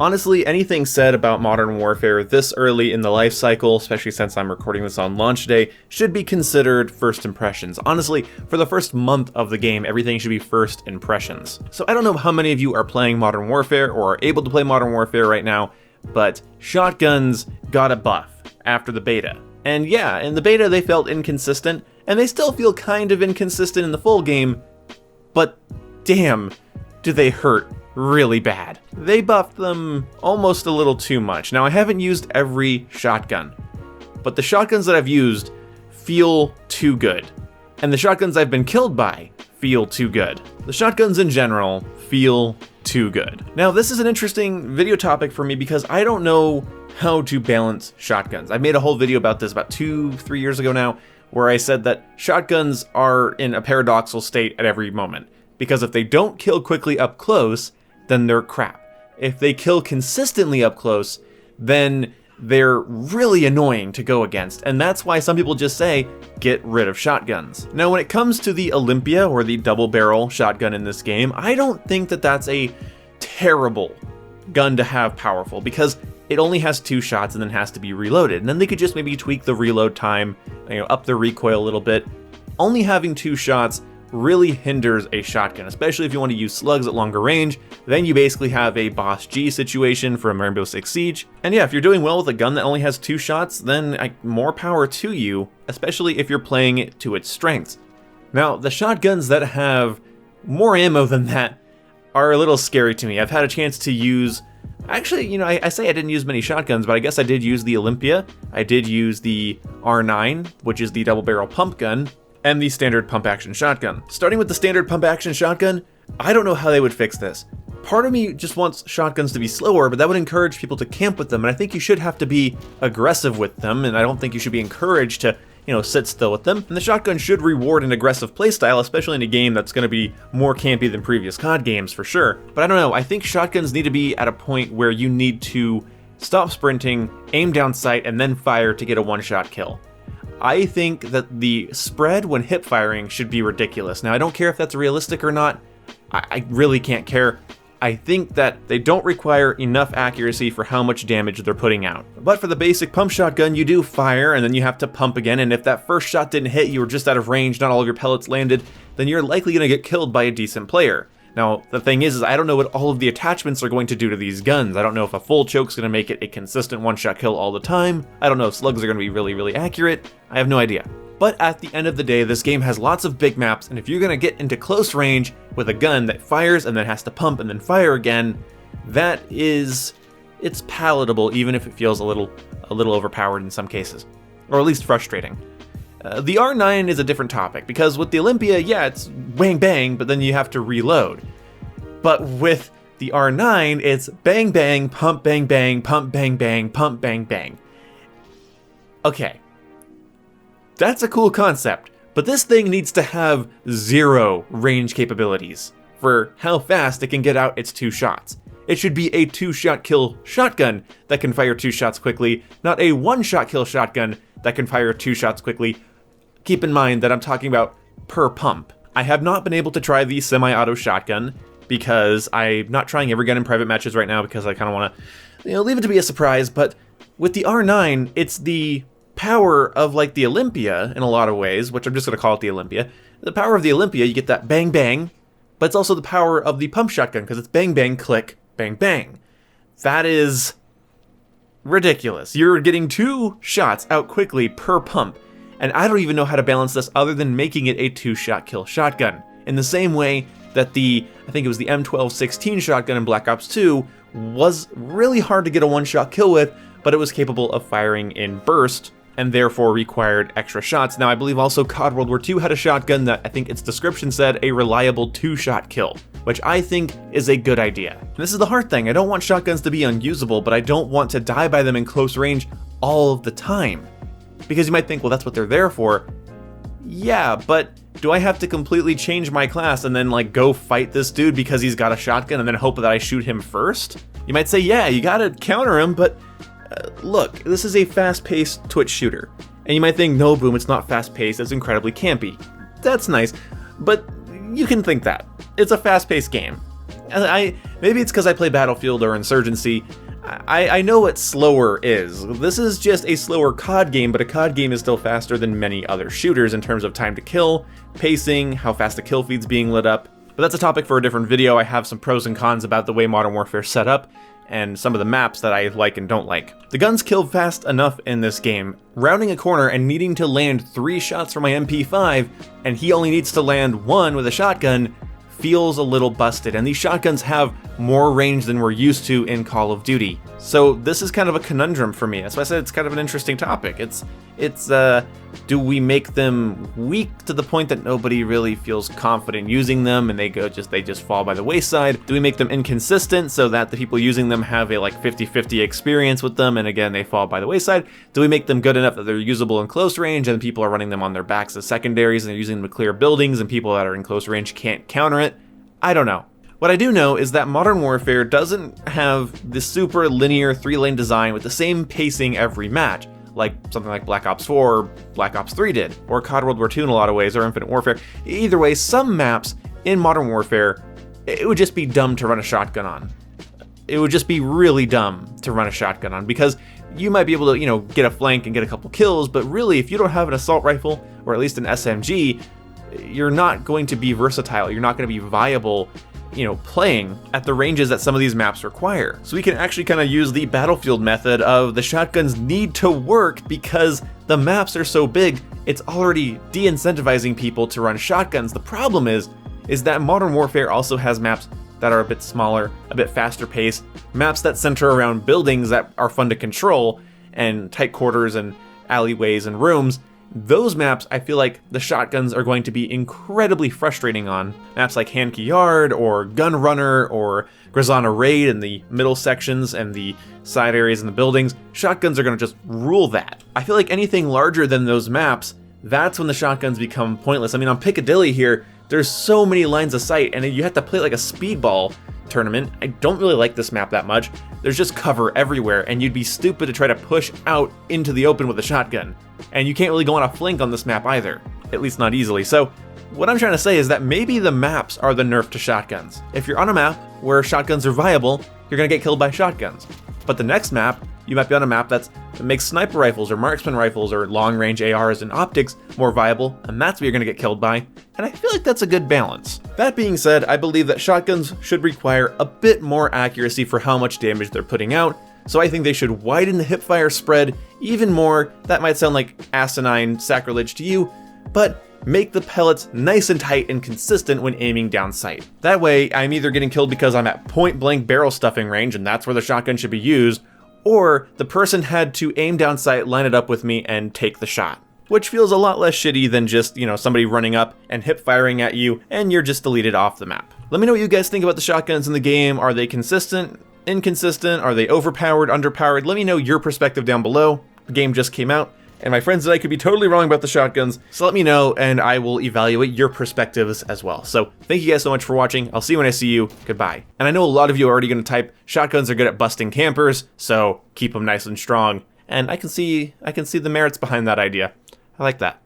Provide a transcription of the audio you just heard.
Honestly, anything said about Modern Warfare this early in the life cycle, especially since I'm recording this on launch day, should be considered first impressions. Honestly, for the first month of the game, everything should be first impressions. So I don't know how many of you are playing Modern Warfare or are able to play Modern Warfare right now, but shotguns got a buff after the beta. And yeah, in the beta they felt inconsistent, and they still feel kind of inconsistent in the full game, but damn, do they hurt really bad. They buffed them almost a little too much. Now, I haven't used every shotgun, but the shotguns that I've used feel too good. And the shotguns I've been killed by feel too good. The shotguns in general feel too good. Now, this is an interesting video topic for me because I don't know how to balance shotguns. I made a whole video about this about 2-3 years ago now, where I said that shotguns are in a paradoxical state at every moment. Because if they don't kill quickly up close, then they're crap. If they kill consistently up close, then they're really annoying to go against, and that's why some people just say, get rid of shotguns. Now, when it comes to the Olympia, or the double barrel shotgun in this game, I don't think that that's a terrible gun to have powerful, because it only has 2 shots and then has to be reloaded, and then they could just maybe tweak the reload time, up the recoil a little bit. Only having 2 shots really hinders a shotgun, especially if you want to use slugs at longer range. Then you basically have a Boss G situation from Rainbow Six Siege. And yeah, if you're doing well with a gun that only has 2 shots, then more power to you, especially if you're playing it to its strengths. Now, the shotguns that have more ammo than that are a little scary to me. I've had a chance to use, actually, I say I didn't use many shotguns, but I guess I did use the Olympia. I did use the R9, which is the double barrel pump gun, and the standard pump action shotgun. Starting with the standard pump action shotgun, I don't know how they would fix this. Part of me just wants shotguns to be slower, but that would encourage people to camp with them, and I think you should have to be aggressive with them, and I don't think you should be encouraged to, sit still with them. And the shotgun should reward an aggressive playstyle, especially in a game that's going to be more campy than previous COD games for sure. But I don't know, I think shotguns need to be at a point where you need to stop sprinting, aim down sight, and then fire to get a one-shot kill. I think that the spread when hip firing should be ridiculous. Now, I don't care if that's realistic or not. I really can't care. I think that they don't require enough accuracy for how much damage they're putting out. But for the basic pump shotgun, you do fire and then you have to pump again, and if that first shot didn't hit, you were just out of range, not all of your pellets landed, then you're likely going to get killed by a decent player. Now, the thing is I don't know what all of the attachments are going to do to these guns. I don't know if a full choke's going to make it a consistent one-shot kill all the time. I don't know if slugs are going to be really, really accurate. I have no idea. But at the end of the day, this game has lots of big maps, and if you're going to get into close range with a gun that fires and then has to pump and then fire again, it's palatable, even if it feels a little overpowered in some cases, or at least frustrating. The R9 is a different topic, because with the Olympia, yeah, it's bang bang, but then you have to reload. But with the R9, it's bang bang, pump bang bang, pump bang bang, pump bang bang. Okay. That's a cool concept, but this thing needs to have 0 range capabilities for how fast it can get out its 2 shots. It should be a 2-shot kill shotgun that can fire 2 shots quickly, not a 1-shot kill shotgun that can fire 2 shots quickly. Keep in mind that I'm talking about per pump. I have not been able to try the semi-auto shotgun because I'm not trying every gun in private matches right now because I kind of want to, leave it to be a surprise. But with the R9, it's the power of like the Olympia in a lot of ways, which I'm just going to call it the Olympia. The power of the Olympia, you get that bang bang, but it's also the power of the pump shotgun because it's bang bang, click, bang bang. That is ridiculous. You're getting 2 shots out quickly per pump. And I don't even know how to balance this other than making it a 2-shot kill shotgun. In the same way that I think it was the M1216 shotgun in Black Ops 2 was really hard to get a 1-shot kill with, but it was capable of firing in burst and therefore required extra shots. Now, I believe also COD World War II had a shotgun that I think its description said a reliable 2-shot kill, which I think is a good idea. And this is the hard thing. I don't want shotguns to be unusable, but I don't want to die by them in close range all of the time. Because you might think, well, that's what they're there for. Yeah, but do I have to completely change my class and then go fight this dude because he's got a shotgun and then hope that I shoot him first? You might say, yeah, you gotta counter him, but look, this is a fast-paced Twitch shooter. And you might think, no, Boom, it's not fast-paced, it's incredibly campy. That's nice, but you can think that. It's a fast-paced game. Maybe it's because I play Battlefield or Insurgency. I know what slower is. This is just a slower COD game, but a COD game is still faster than many other shooters in terms of time to kill, pacing, how fast the kill feed's being lit up. But that's a topic for a different video. I have some pros and cons about the way Modern Warfare is set up, and some of the maps that I like and don't like. The guns kill fast enough in this game. Rounding a corner and needing to land 3 shots from my MP5, and he only needs to land 1 with a shotgun, feels a little busted, and these shotguns have more range than we're used to in Call of Duty. So this is kind of a conundrum for me. That's why I said it's kind of an interesting topic. Do we make them weak to the point that nobody really feels confident using them and they just fall by the wayside? Do we make them inconsistent so that the people using them have a like 50-50 experience with them and again they fall by the wayside? Do we make them good enough that they're usable in close range and people are running them on their backs as secondaries and they're using them to clear buildings and people that are in close range can't counter it? I don't know. What I do know is that Modern Warfare doesn't have the super linear 3-lane design with the same pacing every match, like something like Black Ops 4 or Black Ops 3 did, or COD World War II in a lot of ways, or Infinite Warfare. Either way, some maps in Modern Warfare, it would just be dumb to run a shotgun on. It would just be really dumb to run a shotgun on, because you might be able to, get a flank and get a couple kills, but really, if you don't have an assault rifle, or at least an SMG, you're not going to be versatile, you're not going to be viable playing at the ranges that some of these maps require. So we can actually kind of use the Battlefield method of the shotguns need to work because the maps are so big, it's already de-incentivizing people to run shotguns. The problem is that Modern Warfare also has maps that are a bit smaller, a bit faster paced, maps that center around buildings that are fun to control, and tight quarters and alleyways and rooms. Those maps, I feel like the shotguns are going to be incredibly frustrating on. Maps like Hanke Yard, or Gun Runner, or Grazana Raid in the middle sections and the side areas in the buildings, shotguns are going to just rule that. I feel like anything larger than those maps, that's when the shotguns become pointless. I mean, on Piccadilly here, there's so many lines of sight, and you have to play like a speedball tournament. I don't really like this map that much. There's just cover everywhere, and you'd be stupid to try to push out into the open with a shotgun. And you can't really go on a flank on this map either, at least not easily. So what I'm trying to say is that maybe the maps are the nerf to shotguns. If you're on a map where shotguns are viable, you're gonna get killed by shotguns. But the next map, you might be on a map that makes sniper rifles or marksman rifles or long-range ARs and optics more viable, and that's what you're gonna get killed by. And I feel like that's a good balance. That being said, I believe that shotguns should require a bit more accuracy for how much damage they're putting out, so I think they should widen the hipfire spread even more. That might sound like asinine sacrilege to you, but make the pellets nice and tight and consistent when aiming down sight. That way, I'm either getting killed because I'm at point-blank barrel stuffing range, and that's where the shotgun should be used, or the person had to aim down sight, line it up with me, and take the shot. Which feels a lot less shitty than just, somebody running up and hip firing at you, and you're just deleted off the map. Let me know what you guys think about the shotguns in the game. Are they consistent? Inconsistent? Are they overpowered? Underpowered? Let me know your perspective down below. The game just came out, and my friends and I could be totally wrong about the shotguns, so let me know, and I will evaluate your perspectives as well. So thank you guys so much for watching. I'll see you when I see you. Goodbye. And I know a lot of you are already going to type, shotguns are good at busting campers, so keep them nice and strong. And I can see the merits behind that idea. I like that.